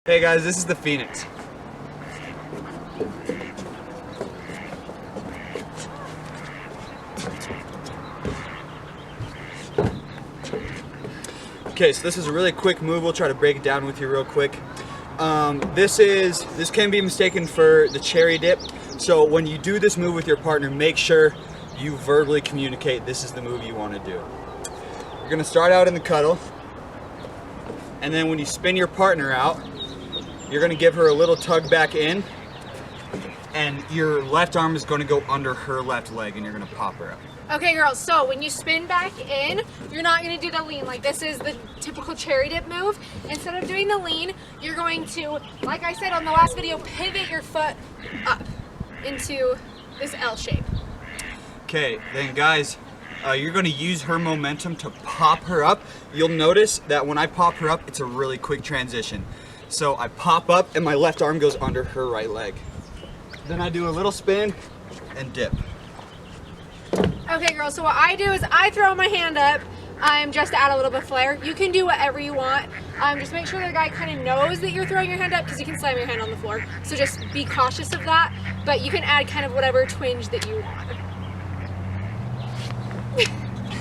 Hey guys, this is the Phoenix. Okay, so this is a really quick move. We'll try to break it down with you real quick. This can be mistaken for the cherry dip. So when you do this move with your partner, make sure you verbally communicate this is the move you want to do. You're gonna start out in the cuddle, and then when you spin your partner out, you're gonna give her a little tug back in, and your left arm is gonna go under her left leg, and you're gonna pop her up. Okay, girls, so when you spin back in, you're not gonna do the lean. Like, this is the typical cherry dip move. Instead of doing the lean, you're going to, like I said on the last video, pivot your foot up into this L shape. Okay, then guys, you're gonna use her momentum to pop her up. You'll notice that when I pop her up, it's a really quick transition. So I pop up and my left arm goes under her right leg. Then I do a little spin and dip. Okay, girls, so what I do is I throw my hand up just to add a little bit of flair. You can do whatever you want. Just make sure the guy kind of knows that you're throwing your hand up, because you can slam your hand on the floor. So just be cautious of that, but you can add kind of whatever twinge that you want.